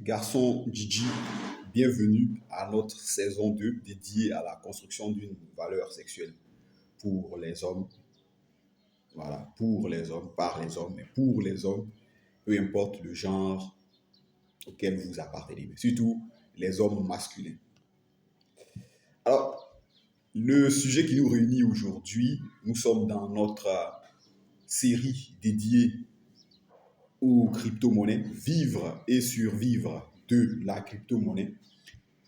Garçon Gigi, bienvenue à notre saison 2 dédiée à la construction d'une valeur sexuelle pour les hommes. Voilà, pour les hommes, par les hommes, mais pour les hommes, peu importe le genre auquel vous appartenez, mais surtout les hommes masculins. Alors, le sujet qui nous réunit aujourd'hui, nous sommes dans notre série dédiée aux crypto-monnaies, vivre et survivre de la crypto-monnaie.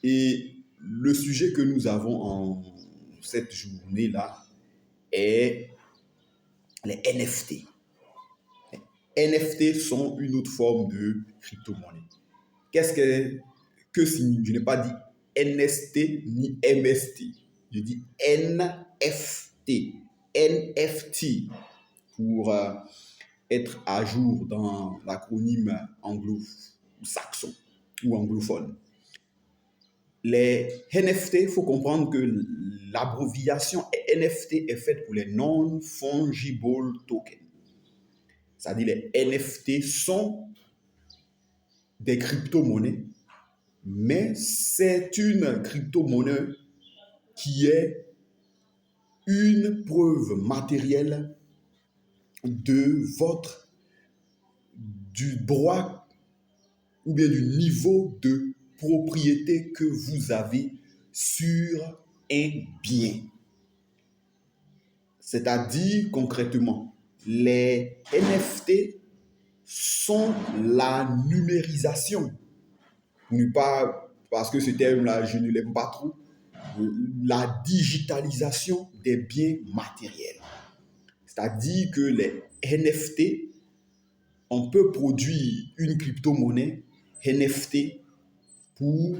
Et le sujet que nous avons en cette journée-là est les NFT. Les NFT sont une autre forme de crypto-monnaie. Que signifie? Je n'ai pas dit NST ni MST. Je dis NFT. NFT pour être à jour dans l'acronyme anglo-saxon ou anglophone. Les NFT, il faut comprendre que l'abréviation NFT est faite pour les non-fungible tokens. C'est-à-dire les NFT sont des crypto-monnaies, mais c'est une crypto-monnaie qui est une preuve matérielle du droit ou bien du niveau de propriété que vous avez sur un bien. C'est-à-dire concrètement, les NFT sont la numérisation, parce que ce terme-là, je ne l'aime pas trop, la digitalisation des biens matériels. C'est-à-dire que les NFT, on peut produire une crypto-monnaie NFT pour,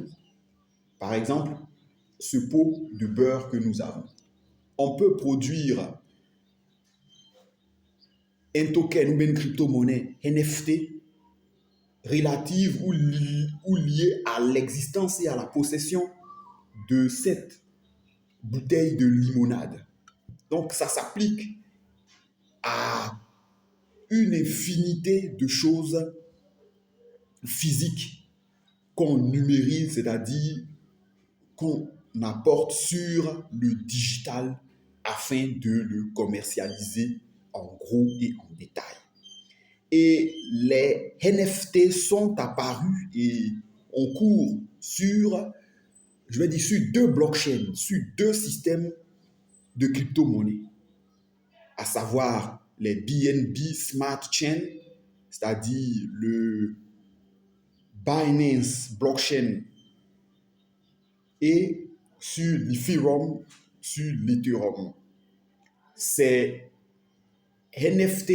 par exemple, ce pot de beurre que nous avons. On peut produire un token ou une crypto-monnaie NFT relative ou liée à l'existence et à la possession de cette bouteille de limonade. Donc, ça s'applique à une infinité de choses physiques qu'on numérise, c'est-à-dire qu'on apporte sur le digital afin de le commercialiser en gros et en détail. Et les NFT sont apparus et on court sur deux blockchains, sur deux systèmes de crypto-monnaies, à savoir les BNB Smart Chain, c'est-à-dire le Binance Blockchain, et sur l'Ethereum, Ces NFT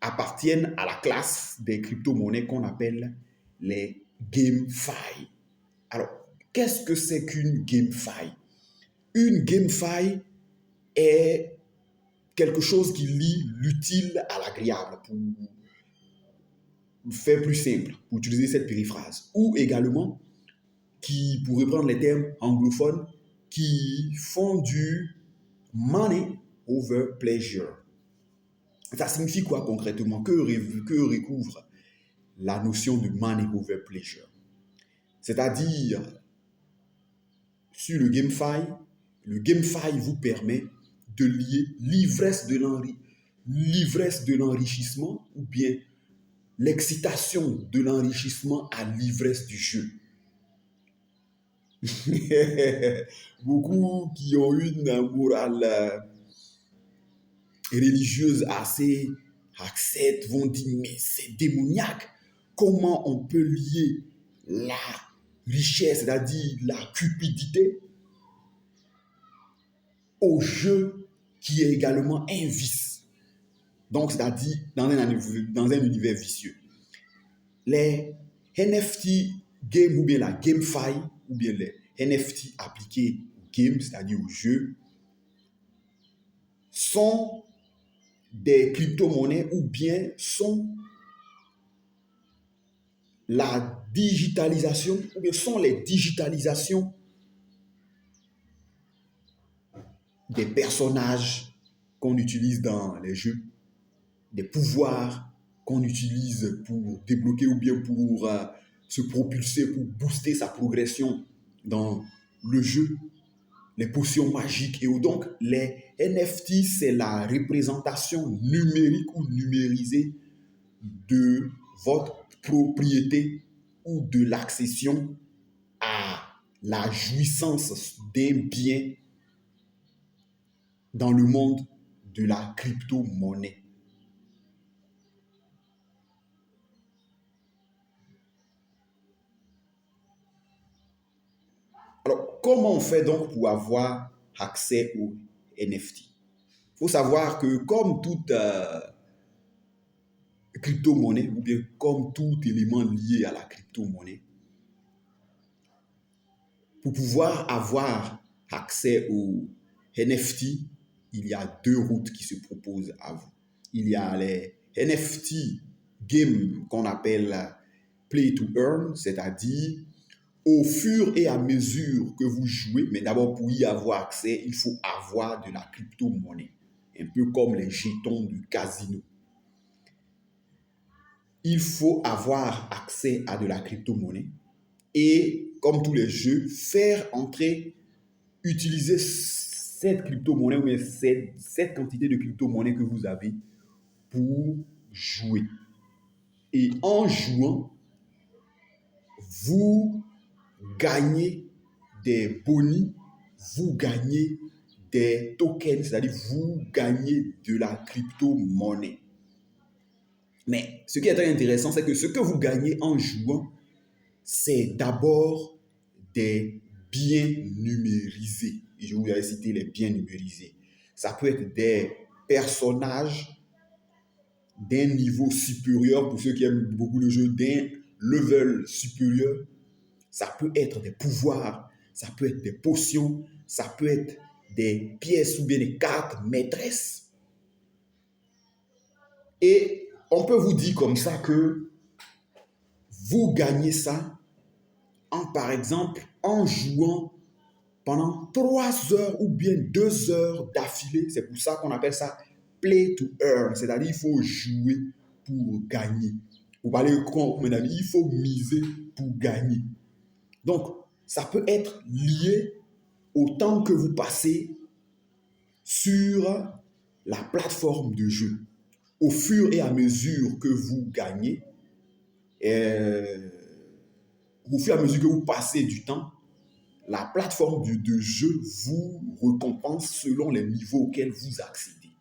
appartiennent à la classe des crypto-monnaies qu'on appelle les GameFi. Alors, qu'est-ce que c'est qu'une GameFi? Une GameFi est quelque chose qui lie l'utile à l'agréable, pour faire plus simple, pour utiliser cette périphrase. Ou également, qui, pour reprendre les termes anglophones, qui font du money over pleasure. Ça signifie quoi concrètement? Que recouvre la notion de money over pleasure? C'est-à-dire, sur le GameFi vous permet de lier l'ivresse de l'enrichissement ou bien l'excitation de l'enrichissement à l'ivresse du jeu. Beaucoup qui ont une morale religieuse assez acceptent, vont dire mais c'est démoniaque. Comment on peut lier la richesse, c'est-à-dire la cupidité, au jeu qui est également un vice. Donc, c'est-à-dire dans un univers vicieux. Les NFT game ou bien la GameFi ou bien les NFT appliqués au game, c'est-à-dire au jeu, sont des crypto-monnaies ou bien sont la digitalisation ou bien sont les digitalisations des personnages qu'on utilise dans les jeux, des pouvoirs qu'on utilise pour débloquer ou bien pour se propulser, pour booster sa progression dans le jeu, les potions magiques et autres. Donc, les NFT, c'est la représentation numérique ou numérisée de votre propriété ou de l'accession à la jouissance d'un bien dans le monde de la crypto-monnaie. Alors, comment on fait donc pour avoir accès aux NFT? Il faut savoir que comme toute crypto-monnaie, ou bien comme tout élément lié à la crypto-monnaie, pour pouvoir avoir accès aux NFT, il y a deux routes qui se proposent à vous. Il y a les NFT games qu'on appelle play to earn, c'est-à-dire au fur et à mesure que vous jouez, mais d'abord pour y avoir accès, il faut avoir de la crypto-monnaie, un peu comme les jetons du casino. Il faut avoir accès à de la crypto-monnaie et, comme tous les jeux, faire entrer, utiliser cette crypto-monnaie ou cette quantité de crypto-monnaie que vous avez pour jouer. Et en jouant, vous gagnez des bonus, vous gagnez des tokens, c'est-à-dire vous gagnez de la crypto-monnaie. Mais ce qui est très intéressant, c'est que ce que vous gagnez en jouant, c'est d'abord des biens numérisés. Et je vous ai cité les biens numérisés. Ça peut être des personnages d'un niveau supérieur, pour ceux qui aiment beaucoup le jeu, d'un level supérieur. Ça peut être des pouvoirs, ça peut être des potions, ça peut être des pièces ou bien des cartes maîtresses. Et on peut vous dire comme ça que vous gagnez ça par exemple, en jouant pendant 3 heures ou bien 2 heures d'affilée. C'est pour ça qu'on appelle ça play to earn, c'est-à-dire il faut jouer pour gagner. Vous parlez comme on a dit, il faut miser pour gagner. Donc, ça peut être lié au temps que vous passez sur la plateforme de jeu. Au fur et à mesure que vous gagnez, au fur et à mesure que vous passez du temps, la plateforme de jeu vous récompense selon les niveaux auxquels vous accédez.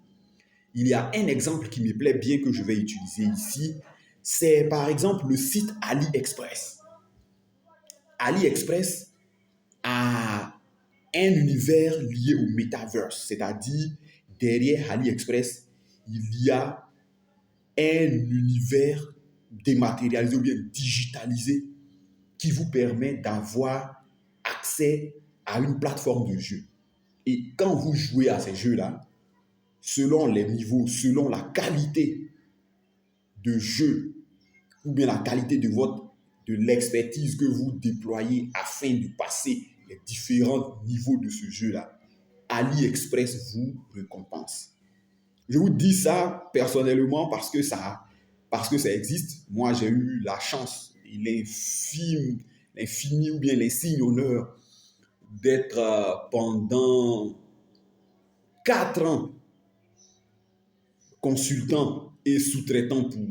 Il y a un exemple qui me plaît bien que je vais utiliser ici. C'est par exemple le site AliExpress. AliExpress a un univers lié au metaverse, c'est-à-dire derrière AliExpress, il y a un univers dématérialisé ou bien digitalisé qui vous permet d'avoir accès à une plateforme de jeu. Et quand vous jouez à ces jeux-là, selon les niveaux, selon la qualité de jeu ou bien la qualité de l'expertise que vous déployez afin de passer les différents niveaux de ce jeu-là, AliExpress vous récompense. Je vous dis ça personnellement parce que ça existe. Moi, j'ai eu la chance, l'infini ou bien l'insigne honneur d'être pendant 4 ans consultant et sous-traitant pour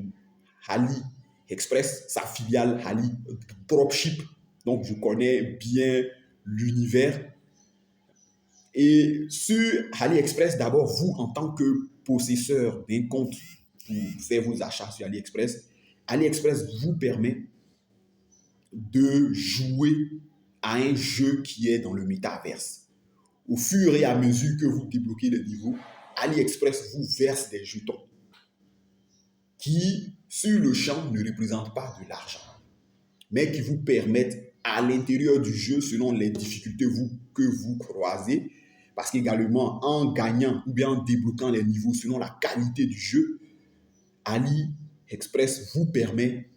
AliExpress, sa filiale Ali Dropship. Donc, je connais bien l'univers. Et sur AliExpress, d'abord, vous, en tant que possesseur d'un compte pour faire vos achats sur AliExpress, AliExpress vous permet de jouer à un jeu qui est dans le métaverse. Au fur et à mesure que vous débloquez les niveaux, AliExpress vous verse des jetons qui, sur le champ, ne représentent pas de l'argent, mais qui vous permettent, à l'intérieur du jeu, selon les difficultés que vous croisez, parce qu'également, en gagnant ou bien en débloquant les niveaux selon la qualité du jeu, AliExpress vous permet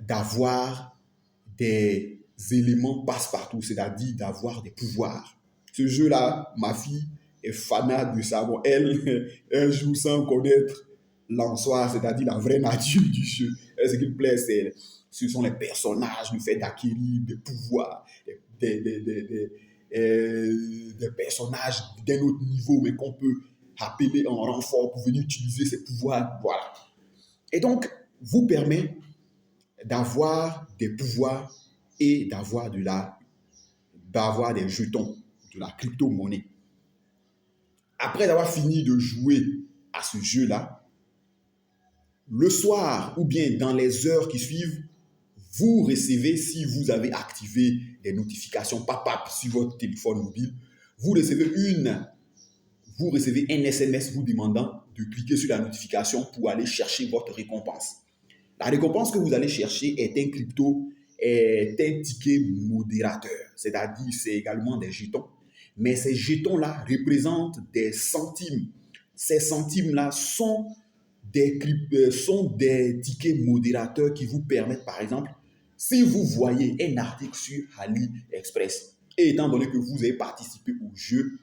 d'avoir des éléments passe-partout, c'est-à-dire d'avoir des pouvoirs. Ce jeu-là, ma fille est fanat de ça. Bon, elle joue sans connaître l'en soi, c'est-à-dire la vraie nature du jeu. Ce qui me plaît, c'est Ce sont les personnages, le fait d'acquérir des pouvoirs, des personnages d'un autre niveau, mais qu'on peut appeler en renfort pour venir utiliser ces pouvoirs. Voilà. Et donc, vous permet d'avoir des pouvoirs et d'avoir des jetons, de la crypto-monnaie. Après avoir fini de jouer à ce jeu-là, le soir ou bien dans les heures qui suivent, vous recevez, si vous avez activé des notifications pop-up sur votre téléphone mobile, vous recevez un SMS vous demandant de cliquer sur la notification pour aller chercher votre récompense. La récompense que vous allez chercher est un ticket modérateur, c'est-à-dire c'est également des jetons. Mais ces jetons-là représentent des centimes. Ces centimes-là sont des tickets modérateurs qui vous permettent, par exemple, si vous voyez un article sur AliExpress, et étant donné que vous avez participé au jeu,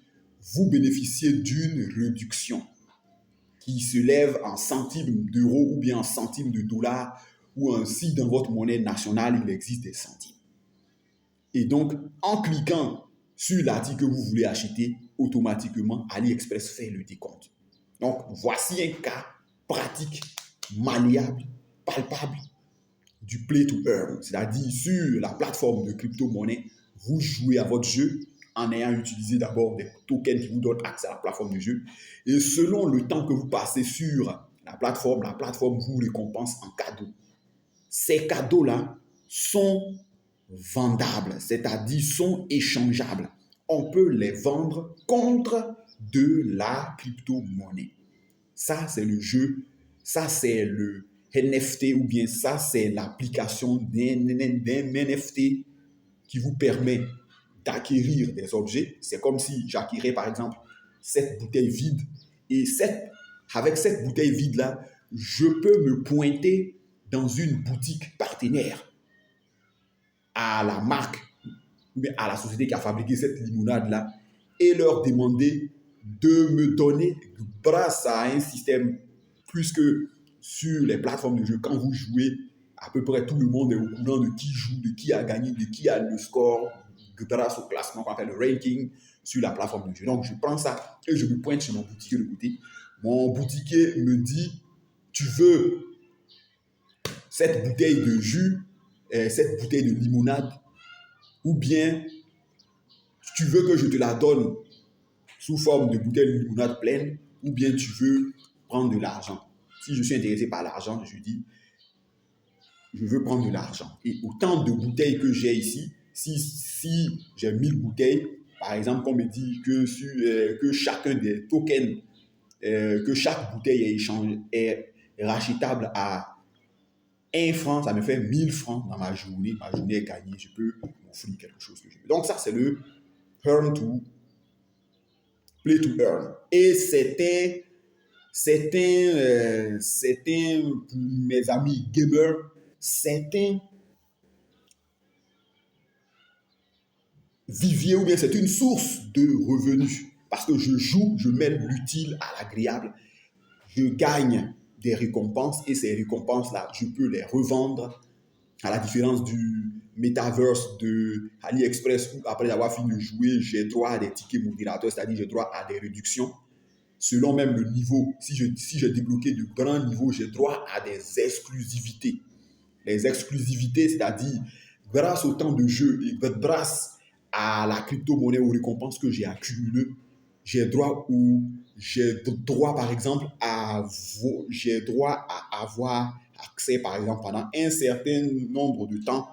vous bénéficiez d'une réduction qui se lève en centimes d'euros ou bien en centimes de dollars, ou ainsi dans votre monnaie nationale, il existe des centimes. Et donc, en cliquant sur l'article que vous voulez acheter, automatiquement, AliExpress fait le décompte. Donc, voici un cas pratique, malléable, palpable du play to earn. C'est-à-dire, sur la plateforme de crypto-monnaie, vous jouez à votre jeu en ayant utilisé d'abord des tokens qui vous donnent accès à la plateforme de jeu. Et selon le temps que vous passez sur la plateforme vous récompense en cadeaux. Ces cadeaux-là sont vendables, c'est-à-dire sont échangeables. On peut les vendre contre de la crypto-monnaie. Ça, c'est le jeu, ça, c'est le NFT ou bien ça, c'est l'application d'un NFT qui vous permet d'acquérir des objets. C'est comme si j'acquérais par exemple cette bouteille vide et avec cette bouteille vide-là, je peux me pointer dans une boutique partenaire à la marque, mais à la société qui a fabriqué cette limonade-là et leur demander de me donner, grâce à un système, plus que sur les plateformes de jeu, quand vous jouez, à peu près tout le monde est au courant de qui joue, de qui a gagné, de qui a le score, grâce au classement qu'on appelle le ranking sur la plateforme de jeu. Donc, je prends ça et je me pointe chez mon boutiquier de côté. Mon boutiquier me dit, tu veux cette bouteille de jus, cette bouteille de limonade, ou bien tu veux que je te la donne sous forme de bouteille de limonade pleine, ou bien tu veux prendre de l'argent. Si je suis intéressé par l'argent, je dis, je veux prendre de l'argent. Et autant de bouteilles que j'ai ici, si j'ai 1000 bouteilles, par exemple, on me dit que chacun des tokens, que chaque bouteille est rachetable à 1 franc, ça me fait 1000 francs dans ma journée. Ma journée est gagnée, je peux m'offrir quelque chose que je veux. Donc ça, c'est le play to earn. Et pour mes amis gamers, c'est un vivier ou bien c'est une source de revenus. Parce que je joue, je mêle l'utile à l'agréable. Je gagne des récompenses et ces récompenses-là, je peux les revendre à la différence du metaverse de AliExpress où après avoir fini de jouer, j'ai droit à des tickets modérateurs, c'est-à-dire j'ai droit à des réductions. Selon même le niveau, si j'ai débloqué de grands niveaux, j'ai droit à des exclusivités. Les exclusivités, c'est-à-dire grâce au temps de jeu et grâce à la crypto-monnaie, aux récompenses que j'ai accumulées, j'ai droit par exemple j'ai droit à avoir accès par exemple pendant un certain nombre de temps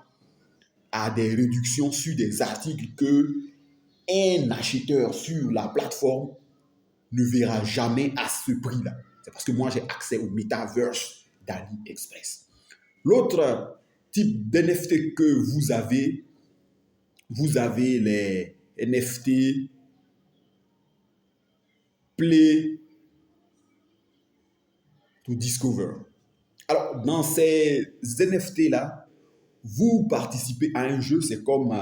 à des réductions sur des articles que un acheteur sur la plateforme ne verra jamais à ce prix-là. C'est parce que moi j'ai accès au metaverse d'AliExpress. L'autre type d'NFT que vous avez les NFT Play to Discover. Alors, dans ces NFT-là, vous participez à un jeu, c'est comme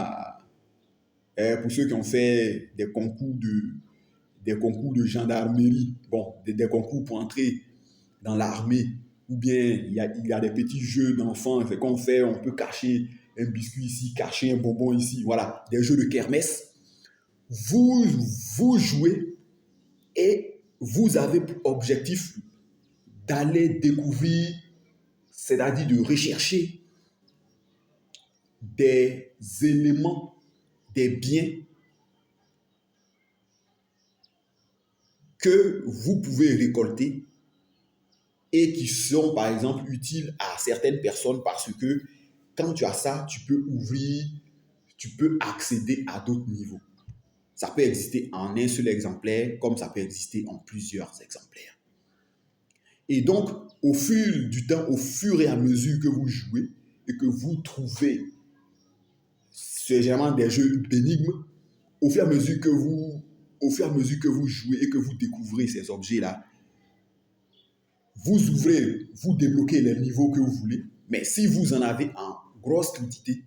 pour ceux qui ont fait des concours de gendarmerie, bon, des concours pour entrer dans l'armée ou bien il y a des petits jeux d'enfants qu'on fait, on peut cacher un biscuit ici, cacher un bonbon ici, voilà, des jeux de kermesse. Vous, vous jouez et vous avez pour objectif d'aller découvrir, c'est-à-dire de rechercher des éléments, des biens que vous pouvez récolter et qui sont par exemple utiles à certaines personnes parce que quand tu as ça, tu peux ouvrir, tu peux accéder à d'autres niveaux. Ça peut exister en un seul exemplaire comme ça peut exister en plusieurs exemplaires. Et donc, au fil du temps, au fur et à mesure que vous jouez et que vous trouvez, c'est généralement des jeux d'énigmes, au fur et à mesure que vous jouez et que vous découvrez ces objets-là, vous ouvrez, vous débloquez les niveaux que vous voulez, mais si vous en avez en grosse quantité,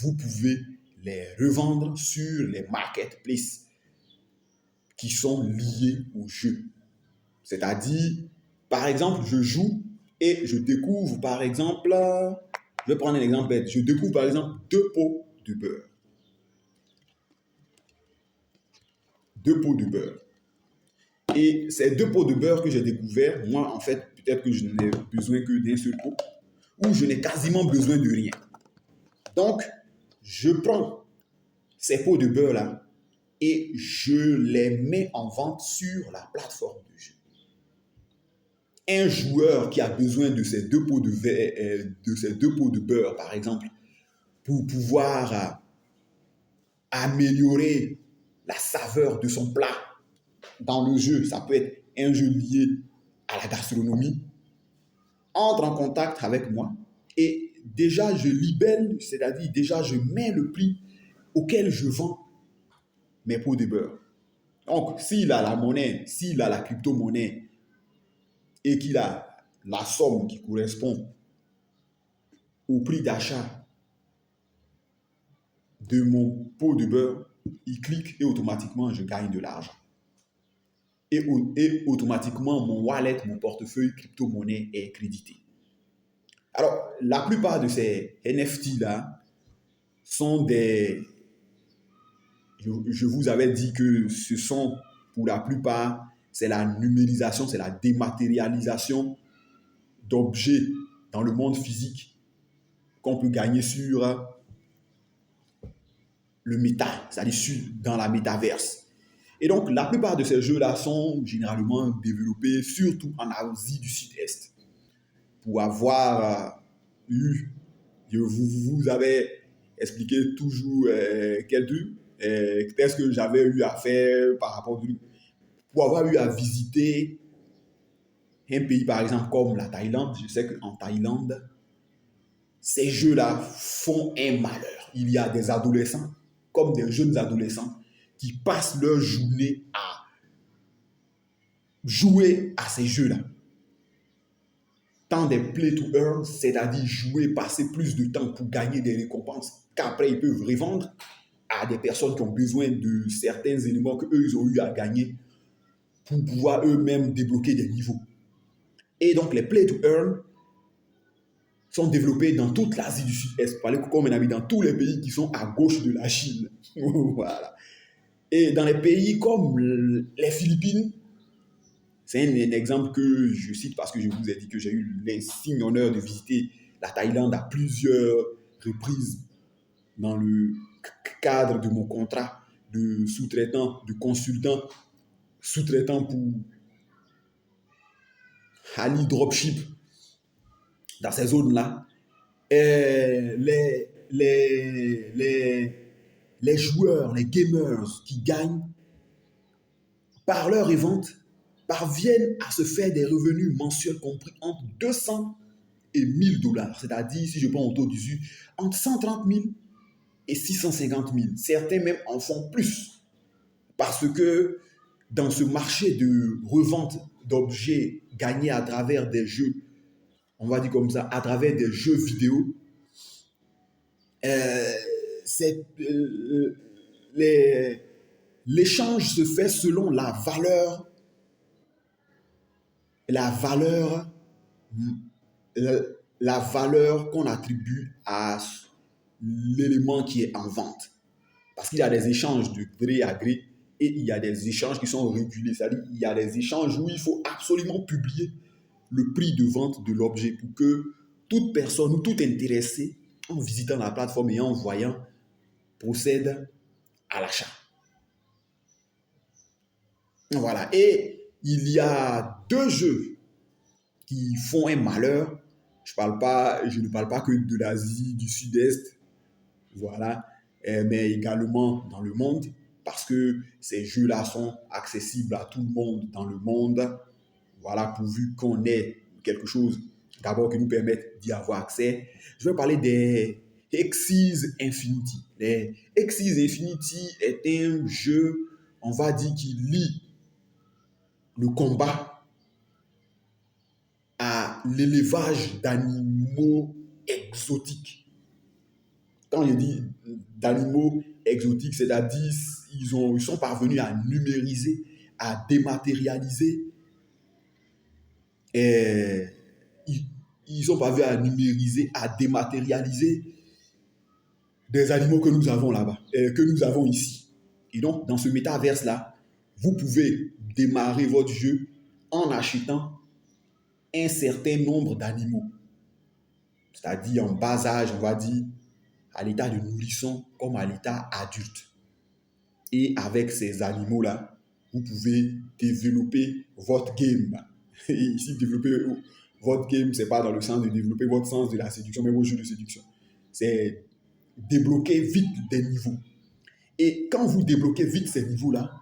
vous pouvez les revendre sur les marketplaces qui sont liés au jeu. C'est-à-dire, par exemple, je joue et je découvre, par exemple, je vais prendre un exemple bête, je découvre par exemple 2 pots de beurre. 2 pots de beurre. Et ces 2 pots de beurre que j'ai découvert, moi, en fait, peut-être que je n'ai besoin que d'un seul pot, ou je n'ai quasiment besoin de rien. Donc, je prends ces pots de beurre-là et je les mets en vente sur la plateforme de jeu. Un joueur qui a besoin de ces 2 pots de beurre, par exemple, pour pouvoir améliorer la saveur de son plat dans le jeu, ça peut être un jeu lié à la gastronomie, entre en contact avec moi et déjà je libelle, c'est-à-dire déjà je mets le prix auquel je vends mes pots de beurre. Donc, s'il a la monnaie, s'il a la crypto-monnaie et qu'il a la somme qui correspond au prix d'achat de mon pot de beurre, il clique et automatiquement je gagne de l'argent. Et automatiquement mon wallet, mon portefeuille crypto-monnaie est crédité. Alors, la plupart de ces NFT-là sont des... Je vous avais dit que ce sont, pour la plupart, c'est la numérisation, c'est la dématérialisation d'objets dans le monde physique qu'on peut gagner sur le méta, c'est-à-dire dans la métaverse. Et donc, la plupart de ces jeux-là sont généralement développés surtout en Asie du Sud-Est. Pour avoir eu, je vous avais expliqué toujours quel truc, qu'est-ce que j'avais eu à faire par rapport au pour avoir eu à visiter un pays, par exemple, comme la Thaïlande. Je sais qu'en Thaïlande, ces jeux-là font un malheur. Il y a des adolescents, comme des jeunes adolescents, qui passent leur journée à jouer à ces jeux-là. Tant des play to earn, c'est-à-dire jouer, passer plus de temps pour gagner des récompenses qu'après ils peuvent revendre à des personnes qui ont besoin de certains éléments qu'eux ils ont eu à gagner pour pouvoir eux-mêmes débloquer des niveaux. Et donc les play to earn sont développés dans toute l'Asie du Sud-Est, comme on a mis dans tous les pays qui sont à gauche de la Chine. Voilà. Et dans les pays comme les Philippines, c'est un exemple que je cite parce que je vous ai dit que j'ai eu l'insigne honneur de visiter la Thaïlande à plusieurs reprises dans le cadre de mon contrat de sous-traitant, de consultant, sous-traitant pour Ali Dropship dans ces zones-là. Et les joueurs, les gamers qui gagnent par leur revente parviennent à se faire des revenus mensuels compris entre 200 et 1000 dollars. C'est-à-dire, si je prends au taux 18, entre 130 000 et 650 000. Certains même en font plus. Parce que dans ce marché de revente d'objets gagnés à travers des jeux, on va dire comme ça, à travers des jeux vidéo, l'échange se fait selon la valeur la, la valeur qu'on attribue à l'élément qui est en vente. Parce qu'il y a des échanges de gré à gré et il y a des échanges qui sont régulés. C'est-à-dire qu'il y a des échanges où il faut absolument publier le prix de vente de l'objet pour que toute personne ou tout intéressé, en visitant la plateforme et en voyant, procède à l'achat. Voilà. Et il y a deux jeux qui font un malheur. Je ne parle pas que de l'Asie du Sud-Est, voilà, mais également dans le monde, parce que ces jeux-là sont accessibles à tout le monde dans le monde. Voilà, pourvu qu'on ait quelque chose d'abord qui nous permette d'y avoir accès. Je vais parler des Axis Infinity. Les Axis Infinity est un jeu, on va dire, qui lie le combat à l'élevage d'animaux exotiques. Quand je dis d'animaux exotiques, c'est-à-dire ils sont parvenus à numériser, à dématérialiser, et ils sont parvenus à numériser, à dématérialiser des animaux que nous avons là-bas, que nous avons ici. Et donc, dans ce métaverse-là, vous pouvez démarrer votre jeu en achetant un certain nombre d'animaux, c'est-à-dire en bas âge, on va dire, à l'état de nourrisson comme à l'état adulte. Et avec ces animaux-là, vous pouvez développer votre game. Et ici, développer votre game, ce n'est pas dans le sens de développer votre sens de la séduction, mais vos jeux de séduction. C'est débloquer vite des niveaux. Et quand vous débloquez vite ces niveaux-là,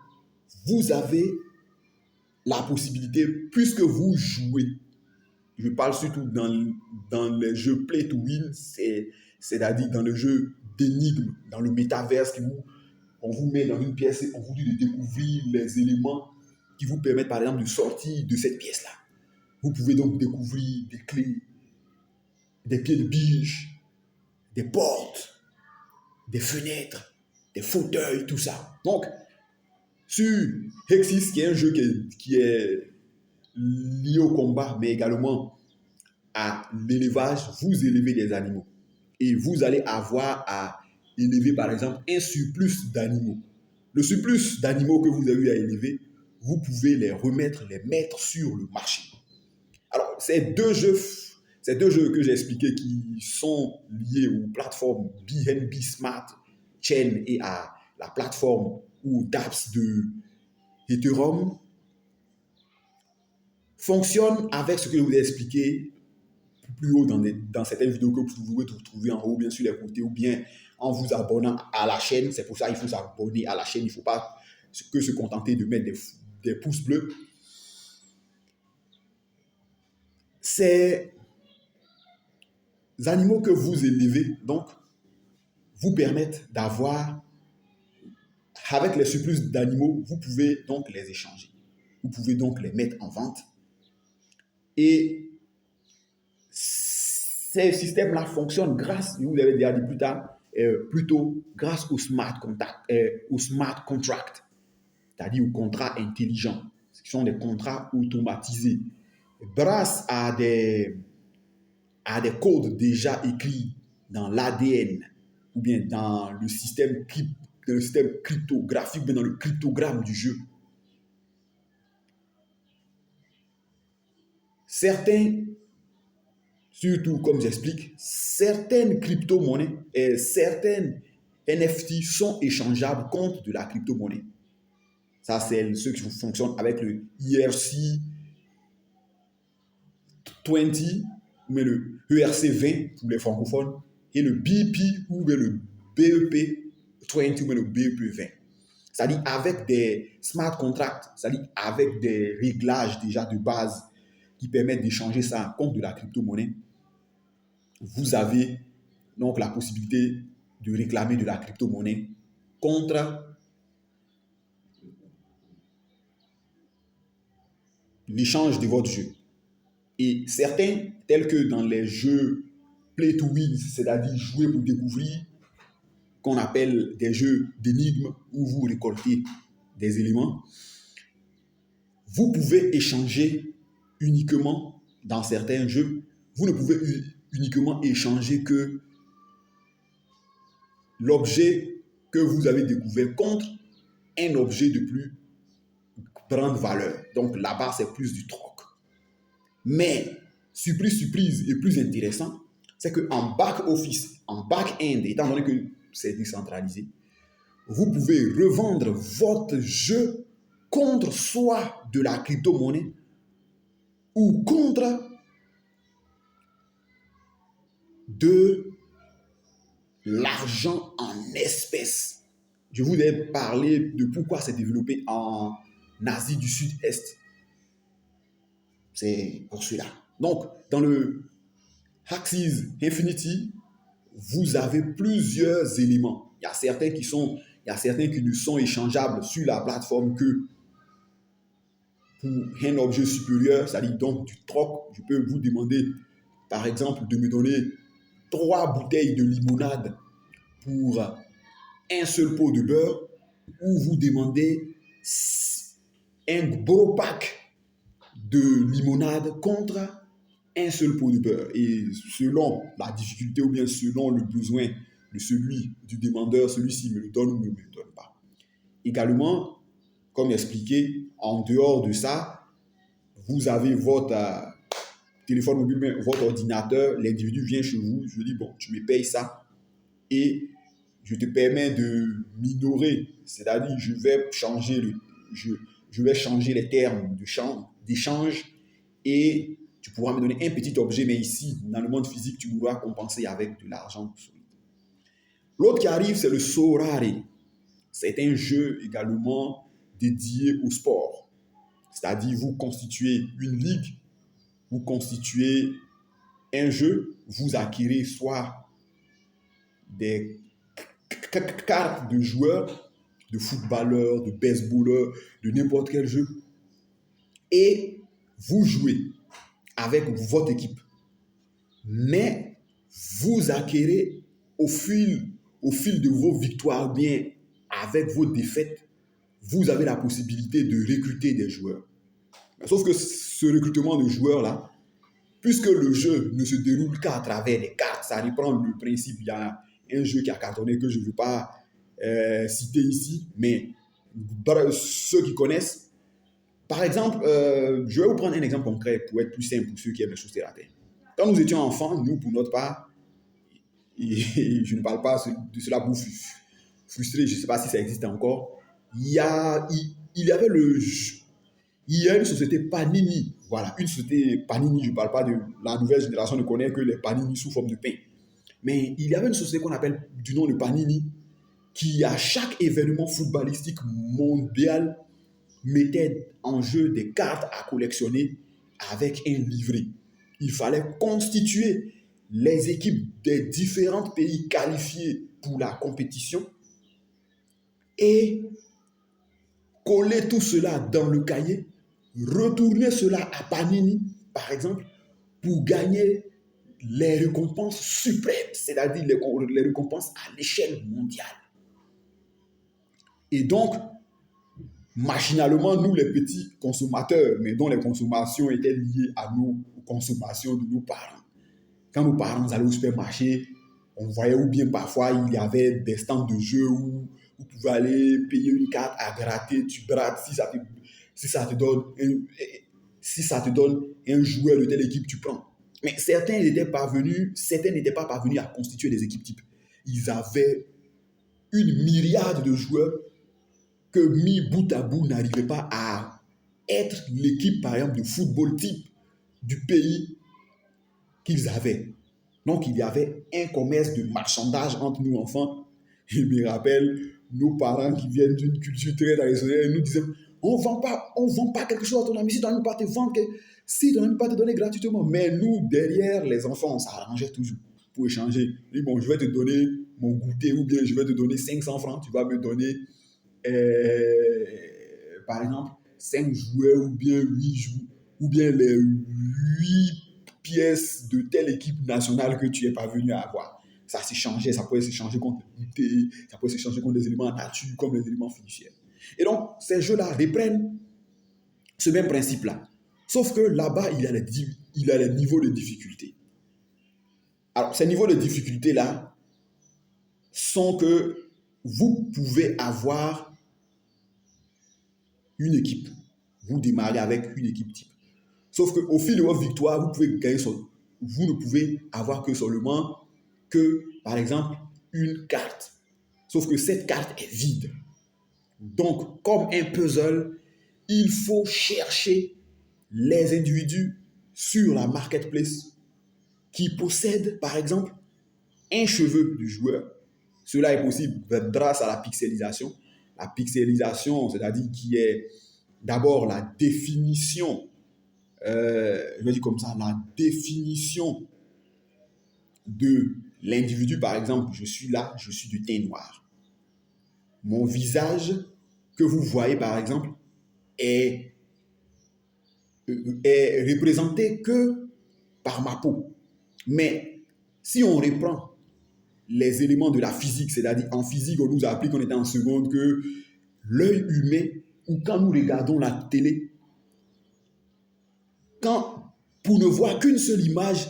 vous avez la possibilité, puisque vous jouez, je parle surtout dans les jeux play to win, c'est-à-dire dans le jeu d'énigmes, dans le métaverse, on vous met dans une pièce et on vous dit de découvrir les éléments qui vous permettent par exemple de sortir de cette pièce-là. Vous pouvez donc découvrir des clés, des pieds de biche, des portes, des fenêtres, des fauteuils, tout ça. Donc, sur Hexis, qui est un jeu qui est lié au combat, mais également à l'élevage, vous élevez des animaux. Et vous allez avoir à élever, par exemple, un surplus d'animaux. Le surplus d'animaux que vous avez eu à élever, vous pouvez les mettre sur le marché. Alors, ces deux jeux que j'ai expliqués qui sont liés aux plateformes BNB Smart Chain et à la plateforme ou dApps de Ethereum fonctionnent avec ce que je vous ai expliqué plus haut dans certaines vidéos que vous pouvez trouver en haut, bien sûr, les côtés, ou bien en vous abonnant à la chaîne. C'est pour ça qu'il faut s'abonner à la chaîne. Il ne faut pas que se contenter de mettre des pouces bleus. Ces animaux que vous élevez, donc, vous permettent d'avoir, avec les surplus d'animaux, vous pouvez donc les échanger. Vous pouvez donc les mettre en vente. Et ces systèmes-là fonctionnent grâce, je vous l'avais déjà dit plus tôt, grâce au smart contract, c'est-à-dire aux contrats intelligents, qui sont des contrats automatisés, grâce à des codes déjà écrits dans l'ADN ou bien dans le système cryptographique, dans le cryptogramme du jeu. Surtout, comme j'explique, certaines crypto-monnaies et certaines NFT sont échangeables contre de la crypto-monnaie. Ça, c'est ceux qui fonctionnent avec le ERC20, mais le ERC20 pour les francophones, et le BP ou le BEP20 ou le BEP20. C'est-à-dire avec des smart contracts, c'est-à-dire avec des réglages déjà de base qui permettent d'échanger ça contre de la crypto-monnaie. Vous avez donc la possibilité de réclamer de la crypto-monnaie contre l'échange de votre jeu. Et certains, tels que dans les jeux play to win, c'est-à-dire jouer pour découvrir, qu'on appelle des jeux d'énigmes où vous récoltez des éléments, vous pouvez échanger uniquement dans certains jeux, vous ne pouvez uniquement échanger que l'objet que vous avez découvert contre un objet de plus grande valeur. Donc là-bas, c'est plus du troc. Mais, surprise et plus intéressant, c'est qu'en back-office, en back-end, étant donné que c'est décentralisé, vous pouvez revendre votre jeu contre soit de la crypto-monnaie ou contre de l'argent en espèces. Je vous ai parlé de pourquoi c'est développé en Asie du Sud-Est. C'est pour cela. Donc, dans le Axie Infinity, vous avez plusieurs éléments. Il y a certains qui ne sont échangeables sur la plateforme que pour un objet supérieur, c'est-à-dire donc du troc. Je peux vous demander, par exemple, de me donner 3 bouteilles de limonade pour un seul pot de beurre, ou vous demandez un gros pack de limonade contre un seul pot de beurre. Et selon la difficulté ou bien selon le besoin de celui du demandeur, celui-ci me le donne ou ne me le donne pas. Également, comme expliqué, en dehors de ça, vous avez votre téléphone mobile, votre ordinateur, l'individu vient chez vous, je dis, bon, tu me payes ça et je te permets de minorer, c'est-à-dire je vais changer les termes d'échange et tu pourras me donner un petit objet, mais ici, dans le monde physique, tu pourras compenser avec de l'argent solide. L'autre qui arrive, c'est le Sorare. C'est un jeu également dédié au sport. C'est-à-dire, vous constituez une ligue, vous constituez un jeu, vous acquérez soit des cartes de joueurs, de footballeurs, de baseballeurs, de n'importe quel jeu, et vous jouez avec votre équipe. Mais vous acquérez au fil de vos victoires, bien avec vos défaites, vous avez la possibilité de recruter des joueurs. Sauf que ce recrutement de joueurs-là, puisque le jeu ne se déroule qu'à travers les cartes, ça reprend le principe. Il y a un jeu qui a cartonné que je ne veux pas citer ici, mais ceux qui connaissent, par exemple, je vais vous prendre un exemple concret pour être plus simple pour ceux qui aiment les choses terre à terre. Quand nous étions enfants, nous, pour notre part, et je ne parle pas de cela pour frustrer, je ne sais pas si ça existe encore, il y avait il y a une société Panini. Voilà, une société Panini, je ne parle pas de la nouvelle génération, ne connaît que les Panini sous forme de pain. Mais il y avait une société qu'on appelle du nom de Panini qui, à chaque événement footballistique mondial, mettait en jeu des cartes à collectionner avec un livret. Il fallait constituer les équipes des différents pays qualifiés pour la compétition et coller tout cela dans le cahier, retourner cela à Panini, par exemple, pour gagner les récompenses suprêmes, c'est-à-dire les récompenses à l'échelle mondiale. Et donc, machinalement, nous, les petits consommateurs, mais dont les consommations étaient liées aux consommations de nos parents. Quand nos parents allaient au supermarché, on voyait ou bien parfois il y avait des stands de jeux où vous pouvez aller payer une carte à gratter, tu grattes, si ça te donne un joueur de telle équipe, tu prends. Mais certains n'étaient pas parvenus à constituer des équipes types. Ils avaient une myriade de joueurs que mis bout à bout n'arrivaient pas à être l'équipe, par exemple, de football type du pays qu'ils avaient. Donc, il y avait un commerce de marchandage entre nous enfants. Je me rappelle, nos parents qui viennent d'une culture très traditionnelle nous disaient, on ne vend pas quelque chose à ton ami si ton ami ne peut pas te vendre, si ton ami ne peut pas te donner gratuitement. Mais nous, derrière, les enfants, on s'arrangeait toujours pour échanger. Je dis, bon, je vais te donner mon goûter ou bien je vais te donner 500 francs, tu vas me donner, par exemple, 5 joueurs ou bien 8 joueurs, ou bien les 8 pièces de telle équipe nationale que tu es parvenu à avoir. Ça s'échangeait, ça pouvait s'échanger contre des goûters, ça pouvait s'échanger contre des éléments en nature, comme les éléments fiduciaires. Et donc, ces jeux-là reprennent ce même principe-là. Sauf que là-bas, il y a il a les niveaux de difficulté. Alors, ces niveaux de difficulté-là sont que vous pouvez avoir une équipe. Vous démarrez avec une équipe type. Sauf qu'au fil de votre victoire, vous ne pouvez avoir que seulement par exemple, une carte. Sauf que cette carte est vide. Donc, comme un puzzle, il faut chercher les individus sur la marketplace qui possèdent, par exemple, un cheveu du joueur. Cela est possible grâce à la pixelisation. La pixelisation, c'est-à-dire qui est d'abord la définition, je vais dire comme ça, la définition de l'individu. Par exemple, je suis là, je suis du teint noir. Mon visage que vous voyez, par exemple, est représenté que par ma peau. Mais si on reprend les éléments de la physique, c'est-à-dire en physique, on nous a appris qu'on était en seconde que l'œil humain, ou quand nous regardons la télé, pour ne voir qu'une seule image,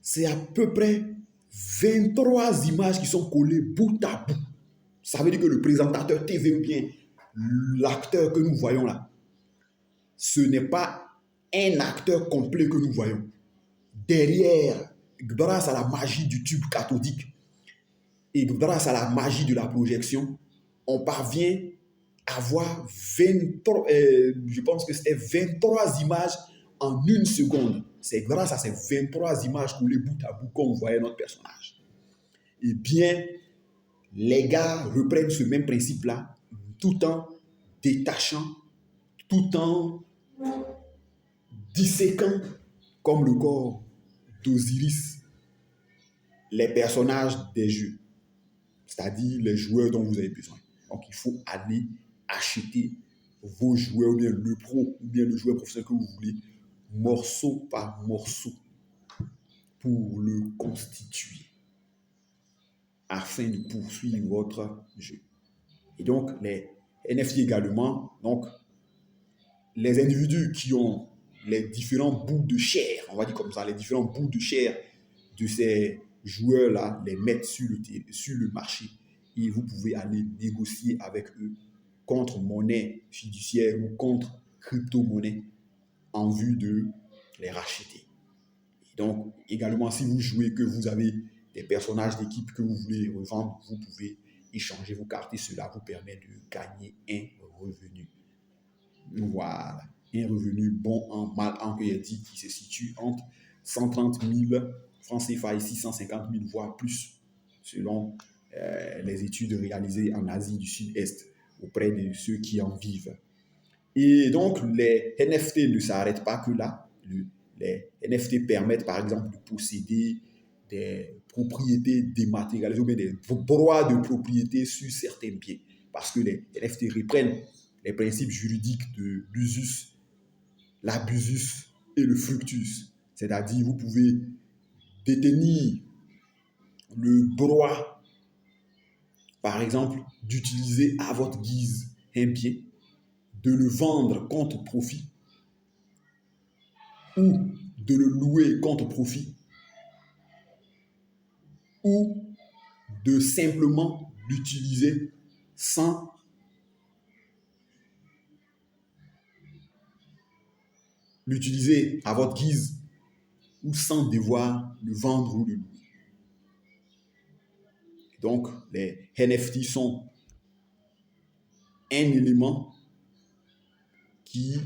c'est à peu près 23 images qui sont collées bout à bout. Ça veut dire que le présentateur TV ou bien l'acteur que nous voyons là, ce n'est pas un acteur complet que nous voyons. Derrière, grâce à la magie du tube cathodique et grâce à la magie de la projection, on parvient à voir 23, je pense que c'était 23 images en une seconde. C'est grâce à ces 23 images collées bout à bout qu'on voyait notre personnage. Eh bien, les gars reprennent ce même principe-là, tout en détachant, tout en disséquant, comme le corps d'Osiris, les personnages des jeux, c'est-à-dire les joueurs dont vous avez besoin. Donc, il faut aller acheter vos joueurs, ou bien le pro, ou bien le joueur professionnel que vous voulez, morceau par morceau, pour le constituer, afin de poursuivre votre jeu. Et donc, les NFT également, donc, les individus qui ont les différents bouts de chair, on va dire comme ça, les différents bouts de chair de ces joueurs-là, les mettre sur le marché, et vous pouvez aller négocier avec eux contre monnaie fiduciaire ou contre crypto-monnaie en vue de les racheter. Et donc, également, si vous jouez, que vous avez des personnages d'équipe que vous voulez revendre, vous pouvez échanger vos cartes et cela vous permet de gagner un revenu. Voilà, un revenu bon an, mal an, que j'ai dit, qui se situe entre 130 000 francs CFA et 650 000, voire plus, selon les études réalisées en Asie du Sud-Est auprès de ceux qui en vivent. Et donc, les NFT ne s'arrêtent pas que là. Les NFT permettent, par exemple, de posséder des propriétés dématérialisées ou bien des droits de propriété sur certains biens. Parce que les NFT reprennent les principes juridiques de l'usus, l'abusus et le fructus. C'est-à-dire, vous pouvez détenir le droit, par exemple, d'utiliser à votre guise un bien, de le vendre contre profit ou de le louer contre profit ou de simplement l'utiliser sans l'utiliser à votre guise ou sans devoir le vendre ou le louer. Donc, les NFT sont un élément qui,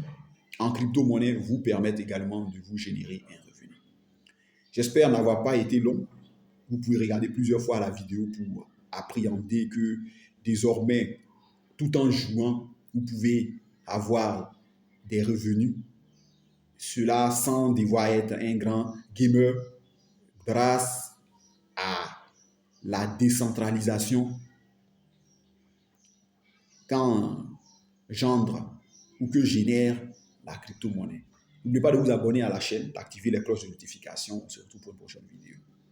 en crypto-monnaie, vous permettent également de vous générer un revenu. J'espère n'avoir pas été long. Vous pouvez regarder plusieurs fois la vidéo pour appréhender que désormais, tout en jouant, vous pouvez avoir des revenus. Cela sans devoir être un grand gamer grâce à la décentralisation qu'engendre ou que génère la crypto-monnaie. N'oubliez pas de vous abonner à la chaîne, d'activer les cloches de notification. On se retrouve pour une prochaine vidéo.